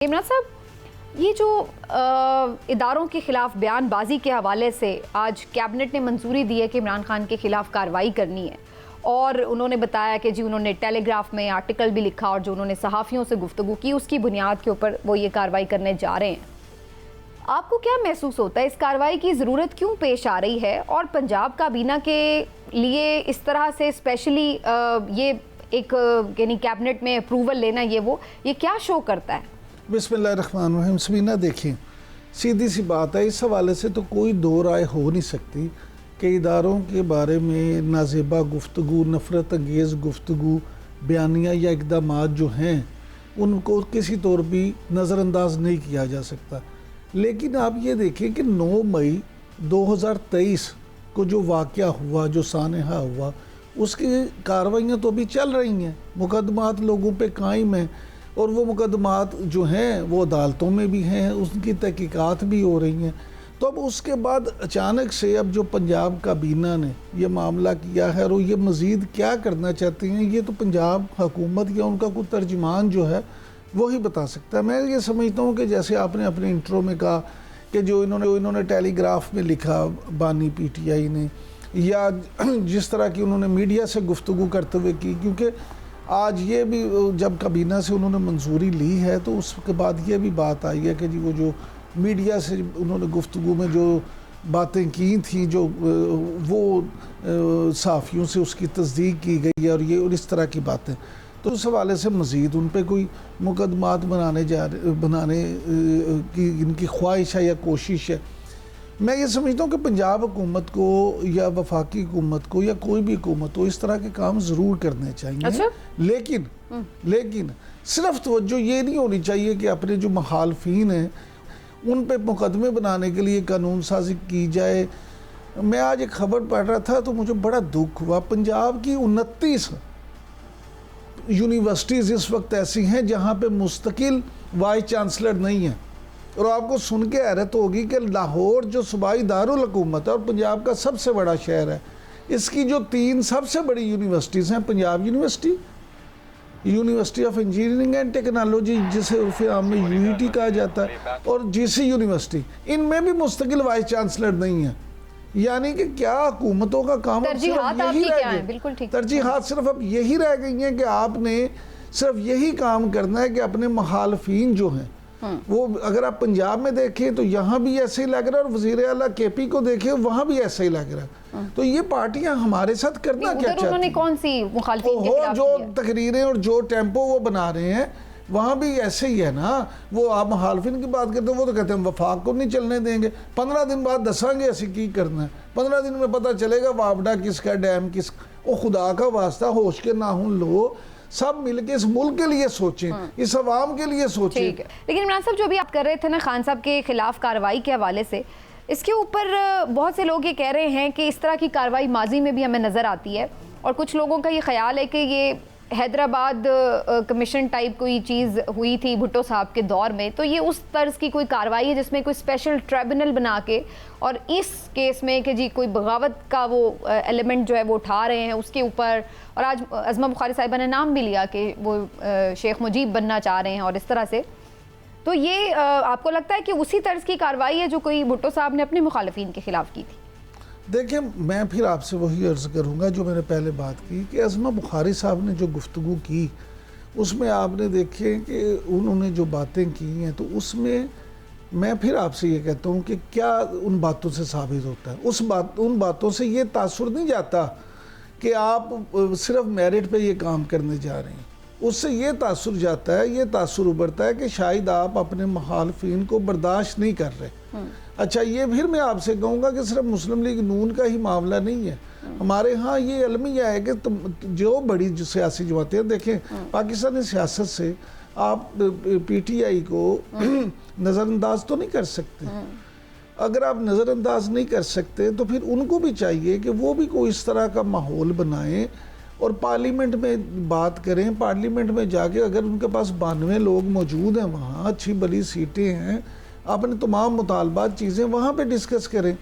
عمران صاحب، یہ جو اداروں کے خلاف بیان بازی کے حوالے سے آج کیبنٹ نے منظوری دی ہے کہ عمران خان کے خلاف کارروائی کرنی ہے، اور انہوں نے بتایا کہ جی انہوں نے ٹیلی گراف میں آرٹیکل بھی لکھا اور جو انہوں نے صحافیوں سے گفتگو کی اس کی بنیاد کے اوپر وہ یہ کارروائی کرنے جا رہے ہیں۔ آپ کو کیا محسوس ہوتا ہے، اس کارروائی کی ضرورت کیوں پیش آ رہی ہے، اور پنجاب کابینہ کے لیے اس طرح سے اسپیشلی یہ ایک یعنی کیبنٹ میں اپروول لینا یہ کیا شو کرتا ہے؟ بسم اللہ الرحمن الرحیم۔ سبینہ دیکھیں، سیدھی سی بات ہے، اس حوالے سے تو کوئی دو رائے ہو نہیں سکتی کہ اداروں کے بارے میں نازیبا گفتگو، نفرت انگیز گفتگو، بیانیہ یا اقدامات جو ہیں ان کو کسی طور بھی نظر انداز نہیں کیا جا سکتا۔ لیکن آپ یہ دیکھیں کہ 9 مئی 2023 کو جو واقعہ ہوا، جو سانحہ ہوا، اس کی کارروائیاں تو ابھی چل رہی ہیں، مقدمات لوگوں پہ قائم ہیں، اور وہ مقدمات جو ہیں وہ عدالتوں میں بھی ہیں، اس کی تحقیقات بھی ہو رہی ہیں۔ تو اب اس کے بعد اچانک سے اب جو پنجاب کابینہ نے یہ معاملہ کیا ہے اور یہ مزید کیا کرنا چاہتے ہیں، یہ تو پنجاب حکومت یا ان کا کوئی ترجمان جو ہے وہی بتا سکتا ہے۔ میں یہ سمجھتا ہوں کہ جیسے آپ نے اپنے انٹرو میں کہا کہ جو انہوں نے ٹیلی گراف میں لکھا بانی پی ٹی آئی نے، یا جس طرح کی انہوں نے میڈیا سے گفتگو کرتے ہوئے کی، کیونکہ آج یہ بھی جب کابینہ سے انہوں نے منظوری لی ہے تو اس کے بعد یہ بھی بات آئی ہے کہ جی وہ جو میڈیا سے انہوں نے گفتگو میں جو باتیں کی تھیں، جو وہ صحافیوں سے اس کی تصدیق کی گئی ہے، اور اس طرح کی باتیں، تو اس حوالے سے مزید ان پہ کوئی مقدمات بنانے کی ان کی خواہش ہے یا کوشش ہے۔ میں یہ سمجھتا ہوں کہ پنجاب حکومت کو یا وفاقی حکومت کو یا کوئی بھی حکومت کو اس طرح کے کام ضرور کرنے چاہیے، لیکن صرف توجہ یہ نہیں ہونی چاہیے کہ اپنے جو مخالفین ہیں ان پہ مقدمے بنانے کے لیے قانون سازی کی جائے۔ میں آج ایک خبر پڑھ رہا تھا تو مجھے بڑا دکھ ہوا، پنجاب کی 29 یونیورسٹیز اس وقت ایسی ہیں جہاں پہ مستقل وائس چانسلر نہیں ہیں، اور آپ کو سن کے حیرت ہوگی کہ لاہور جو صوبائی دارالحکومت ہے اور پنجاب کا سب سے بڑا شہر ہے، اس کی جو 3 سب سے بڑی یونیورسٹیز ہیں، Punjab university, university of engineering and technology جسے عرف عام میں UET کہا جاتا ہے، اور GC یونیورسٹی، ان میں بھی مستقل وائس چانسلر نہیں ہیں۔ یعنی کہ کیا حکومتوں کا کام ترجیحات صرف اب یہی رہ گئی ہیں کہ آپ نے صرف یہی کام کرنا ہے کہ اپنے مخالفین جو ہیں وہ، اگر آپ پنجاب میں دیکھیں تو یہاں بھی ایسے ہی لگ رہا ہے، اور وزیر اعلیٰ KP کو دیکھیں وہاں بھی ایسا ہی لگ رہا ہے۔ تو یہ پارٹیاں ہمارے ساتھ کرنا کیا چاہتی ہیں؟ انہوں نے کون سی مخالفین کے خلاف جو تقریریں اور جو ٹیمپو وہ بنا رہے ہیں وہاں بھی ایسے ہی ہے نا۔ وہ آپ مخالفین کی بات کرتے ہیں، وہ تو کہتے ہیں وفاق کو نہیں چلنے دیں گے، 15 دن بعد دساں گے ایسی کی کرنا ہے، 15 دن میں پتہ چلے گا وابڈا کس کا، ڈیم کس کا۔ او خدا کا واسطہ ہوش کے ناخن لو، سب مل کے اس ملک کے لیے سوچیں، اس عوام کے لیے سوچیں۔ لیکن عمران صاحب، جو بھی آپ کر رہے تھے نا خان صاحب کے خلاف کارروائی کے حوالے سے، اس کے اوپر بہت سے لوگ یہ کہہ رہے ہیں کہ اس طرح کی کارروائی ماضی میں بھی ہمیں نظر آتی ہے، اور کچھ لوگوں کا یہ خیال ہے کہ یہ حیدرآباد کمیشن ٹائپ کوئی چیز ہوئی تھی بھٹو صاحب کے دور میں، تو یہ اس طرز کی کوئی کارروائی ہے جس میں کوئی اسپیشل ٹریبونل بنا کے، اور اس کیس میں کہ جی کوئی بغاوت کا وہ ایلیمنٹ جو ہے وہ اٹھا رہے ہیں اس کے اوپر، اور آج عظمہ بخاری صاحبہ نے نام بھی لیا کہ وہ شیخ مجیب بننا چاہ رہے ہیں، اور اس طرح سے، تو یہ آپ کو لگتا ہے کہ اسی طرز کی کارروائی ہے جو کوئی بھٹو صاحب نے اپنے مخالفین کے خلاف کی تھی؟ دیکھیں، میں پھر آپ سے وہی عرض کروں گا جو میں نے پہلے بات کی کہ عظمہ بخاری صاحب نے جو گفتگو کی اس میں آپ نے دیکھے کہ انہوں نے جو باتیں کی ہیں، تو اس میں میں پھر آپ سے یہ کہتا ہوں کہ کیا ان باتوں سے ثابت ہوتا ہے؟ ان باتوں سے یہ تاثر نہیں جاتا کہ آپ صرف میرٹ پہ یہ کام کرنے جا رہے ہیں، اس سے یہ تاثر جاتا ہے، یہ تاثر ابھرتا ہے کہ شاید آپ اپنے مخالفین کو برداشت نہیں کر رہے۔ اچھا، یہ پھر میں آپ سے کہوں گا کہ صرف مسلم لیگ نون کا ہی معاملہ نہیں ہے، ہمارے ہاں یہ المیہ ہے کہ جو بڑی سیاسی جماعتیں، دیکھیں پاکستانی سیاست سے آپ PTI کو نظر انداز تو نہیں کر سکتے۔ اگر آپ نظر انداز نہیں کر سکتے تو پھر ان کو بھی چاہیے کہ وہ بھی کوئی اس طرح کا ماحول بنائیں اور پارلیمنٹ میں بات کریں، پارلیمنٹ میں جا کے اگر ان کے پاس 92 لوگ موجود ہیں، وہاں اچھی بڑی سیٹیں ہیں، اپنے تمام مطالبات چیزیں وہاں پہ ڈسکس کریں.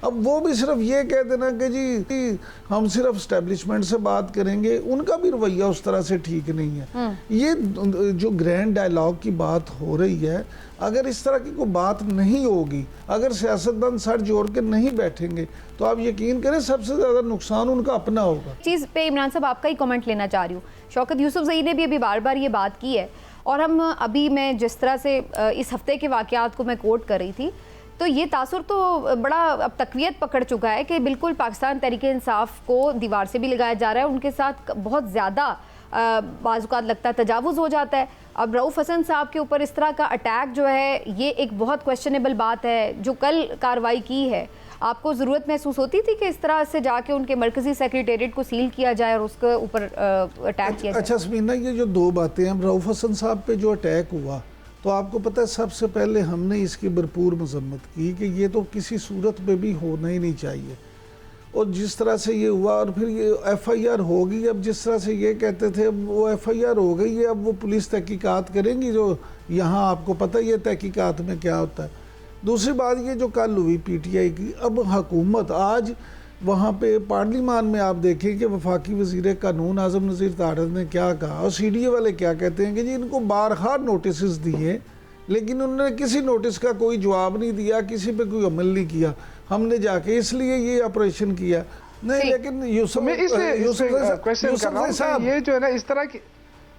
اب وہ بھی صرف یہ کہہ دینا کہ جی ہم صرف اسٹیبلشمنٹ سے بات کریں گے, ان کا بھی رویہ اس طرح سے ٹھیک نہیں ہے. یہ جو گرینڈ ڈائلاگ کی بات ہو رہی ہے, اگر اس طرح کی کوئی بات نہیں ہوگی, اگر سیاستدان سر جوڑ کے نہیں بیٹھیں گے, تو آپ یقین کریں سب سے زیادہ نقصان ان کا اپنا ہوگا. چیز پہ عمران صاحب آپ کا ہی کامنٹ لینا چاہ رہی ہوں. شوکت یوسفزئی نے بھی ابھی بار بار یہ بات کی ہے, اور ہم ابھی میں جس طرح سے اس ہفتے کے واقعات کو میں کوٹ کر رہی تھی, تو یہ تاثر تو بڑا اب تقویت پکڑ چکا ہے کہ بالکل پاکستان تحریک انصاف کو دیوار سے بھی لگایا جا رہا ہے, ان کے ساتھ بہت زیادہ بعض اوقات لگتا ہے تجاوز ہو جاتا ہے. اب رؤف حسن صاحب کے اوپر اس طرح کا اٹیک جو ہے, یہ ایک بہت کویسچنیبل بات ہے. جو کل کارروائی کی ہے, آپ کو ضرورت محسوس ہوتی تھی کہ اس طرح سے جا کے ان کے مرکزی سیکریٹریٹ کو سیل کیا جائے اور اس کے اوپر اٹیک کیا جائے؟ اچھا سمینہ, یہ جو دو باتیں ہیں, رؤف حسن صاحب پہ جو اٹیک ہوا, تو آپ کو پتہ ہے سب سے پہلے ہم نے اس کی بھرپور مذمت کی کہ یہ تو کسی صورت میں بھی ہونا ہی نہیں چاہیے. اور جس طرح سے یہ ہوا, اور پھر یہ ایف آئی آر ہوگی, اب جس طرح سے یہ کہتے تھے وہ ایف آئی آر ہو گئی ہے, اب وہ پولیس تحقیقات کریں گی. جو یہاں آپ کو پتہ یہ تحقیقات میں کیا ہوتا ہے. دوسری بات یہ جو کل ہوئی پی ٹی آئی کی, اب حکومت آج وہاں پہ پارلیمان میں آپ دیکھیں کہ وفاقی وزیر قانون اعظم نذیر طارق نے کیا کہا, اور سی ڈی اے والے کیا کہتے ہیں کہ جی ان کو بارہا نوٹسز دیے, لیکن انہوں نے کسی نوٹس کا کوئی جواب نہیں دیا, کسی پہ کوئی عمل نہیں کیا. ہم نے جا کے اس لیے یہ آپریشن کیا. نہیں لیکن یوسف صاحب یہ جو ہے نا اس طرح کی,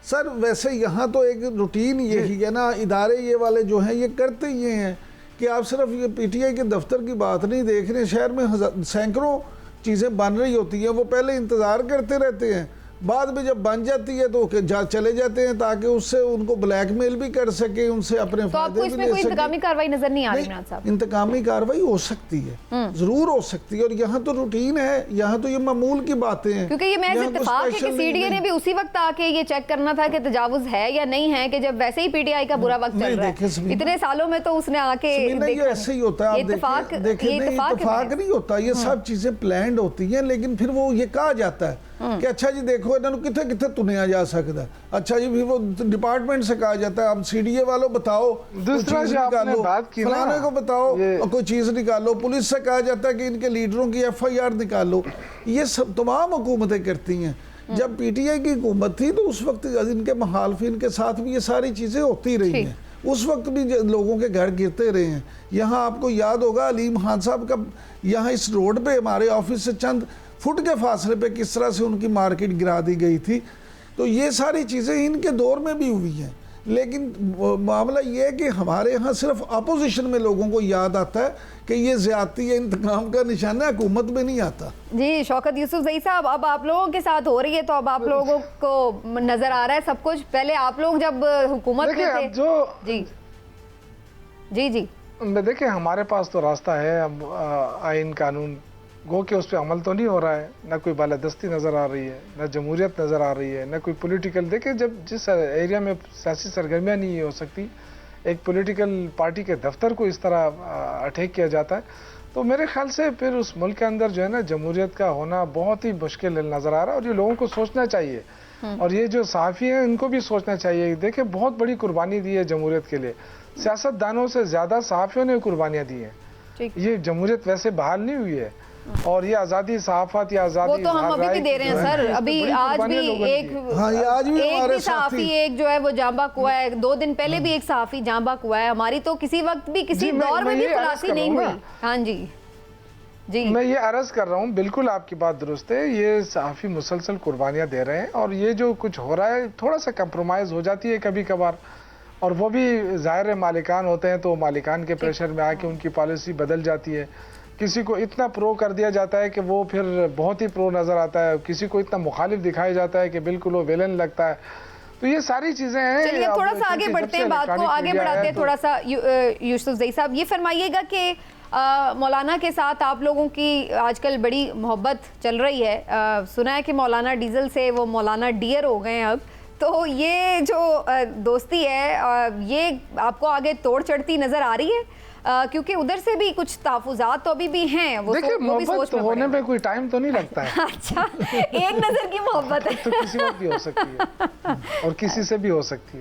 سر ویسے یہاں تو ایک روٹین یہی ہے نا, ادارے یہ والے جو ہیں یہ کرتے یہ ہیں کہ آپ صرف یہ پی ٹی آئی کے دفتر کی بات نہیں دیکھ رہے, شہر میں سینکڑوں چیزیں بن رہی ہوتی ہیں, وہ پہلے انتظار کرتے رہتے ہیں, بعد میں جب بن جاتی ہے تو چلے جاتے ہیں تاکہ اس سے ان کو بلیک میل بھی کر سکیں, ان سے اپنے فائدے بھی لے سکیں. تو آپ کو اس میں کوئی انتقامی کارروائی نظر نہیں آ رہی عمران صاحب؟ انتقامی کارروائی ہو سکتی ہے, ضرور ہو سکتی ہے, اور یہاں تو روٹین ہے, یہاں تو یہ معمول کی باتیں ہیں. کیونکہ یہ محض اتفاق ہے کہ سی ڈی اے نے بھی اسی وقت آ کے یہ چیک کرنا تھا کہ تجاوز ہے یا نہیں ہے, کہ جب ویسے ہی پی ٹی آئی کا برا وقت چل رہا ہے. اتنے سالوں میں تو اس نے آ کے یہ ایسے ہی ہوتا ہے. آپ دیکھیں اتفاق نہیں ہوتا, یہ سب چیزیں پلانڈ ہوتی ہیں, لیکن پھر وہ یہ کہا جاتا ہے کہ اچھا جی دیکھو انہوں کتنے کتنے تنیا جا سکتا ہے. اچھا جی پھر وہ ڈپارٹمنٹ سے کہا جاتا ہے اب سی ڈی اے والوں بتاؤ, دوسرا جو آپ نے بات کی فلانے کو بتاؤ کوئی چیز نکالو, پولیس سے کہا جاتا ہے کہ ان کے لیڈروں کی ایف آئی آر نکالو. یہ سب تمام حکومتیں کرتی ہیں. جب پی ٹی آئی کی حکومت تھی تو اس وقت ان کے مخالفین کے ساتھ بھی یہ ساری چیزیں ہوتی رہی ہیں, اس وقت بھی لوگوں کے گھر گرتے رہے ہیں. یہاں آپ کو یاد ہوگا علیم خان صاحب کا یہاں اس روڈ پہ ہمارے آفس سے چند فٹ کے فاصلے پہ کس طرح سے ان کی مارکیٹ گرا دی گئی تھی. تو یہ ساری چیزیں ان کے دور میں بھی ہوئی ہیں, لیکن معاملہ یہ ہے کہ ہمارے ہاں صرف اپوزیشن میں لوگوں کو یاد آتا ہے کہ یہ زیادتی یا انتقام کا نشانہ, حکومت میں نہیں آتا. جی شوکت یوسفزئی صاحب, اب آپ لوگوں کے ساتھ ہو رہی ہے تو اب آپ لوگوں کو نظر آ رہا ہے سب کچھ. پہلے آپ لوگ جب حکومت میں تھے, جی جی جی دیکھیں ہمارے پاس تو راستہ ہے, اب آئین قانون گو کہ اس پہ عمل تو نہیں ہو رہا ہے, نہ کوئی بالادستی نظر آ رہی ہے, نہ جمہوریت نظر آ رہی ہے, نہ کوئی پولیٹیکل. دیکھیں جب جس ایریا میں سیاسی سرگرمیاں نہیں ہو سکتی, ایک پولیٹیکل پارٹی کے دفتر کو اس طرح اٹیک کیا جاتا ہے, تو میرے خیال سے پھر اس ملک کے اندر جو ہے نا جمہوریت کا ہونا بہت ہی مشکل نظر آ رہا ہے. اور یہ لوگوں کو سوچنا چاہیے, اور یہ جو صحافی ہیں ان کو بھی سوچنا چاہیے. دیکھیں بہت بڑی قربانی دی ہے جمہوریت کے لیے, سیاست دانوں سے زیادہ صحافیوں نے قربانیاں دی ہیں. یہ جمہوریت ویسے بحال نہیں ہوئی ہے, اور یہ آزادی صحافت یا آزادی وہ تو ہم ابھی بھی دے رہے ہیں سر. ابھی آج بھی ایک صحافی ایک جو ہے وہ جاں بحق ہوا ہے, 2 دن پہلے بھی ایک صحافی جاں بحق ہوا ہے. ہماری تو کسی وقت بھی کسی دور میں بھی خلاصی نہیں ہوئی. ہاں جی جی میں یہ عرض کر رہا ہوں, بالکل آپ کی بات درست ہے, یہ صحافی مسلسل قربانیاں دے رہے ہیں, اور یہ جو کچھ ہو رہا ہے تھوڑا سا کمپرومائز ہو جاتی ہے کبھی کبھار, اور وہ بھی ظاہر مالکان ہوتے ہیں تو مالکان کے پریشر میں آ کے ان کی پالیسی بدل جاتی ہے. کسی کو اتنا پرو کر دیا جاتا ہے کہ وہ پھر بہت ہی پرو نظر آتا ہے, کسی کو اتنا مخالف دکھایا جاتا ہے کہ بالکل وہ ویلن لگتا ہے. تو یہ ساری چیزیں ہیں. چلیے تھوڑا سا آگے بڑھتے ہیں, بات کو آگے بڑھاتے ہیں تھوڑا سا. یوسفزئی صاحب یہ فرمائیے گا کہ مولانا کے ساتھ آپ لوگوں کی آج کل بڑی محبت چل رہی ہے, سنا ہے کہ مولانا ڈیزل سے وہ مولانا ڈیئر ہو گئے ہیں اب, تو یہ جو دوستی ہے یہ آپ کو آگے توڑ چڑھتی نظر آ رہی ہے؟ کیونکہ ادھر سے بھی کچھ تحفظات تو ابھی بھی ہیں. دیکھیں محبت ہونے میں کوئی ٹائم تو نہیں لگتا ہے. اچھا ایک نظر کی محبت ہے تو کسی وقت بھی ہو سکتی ہے اور کسی سے بھی ہو سکتی ہے.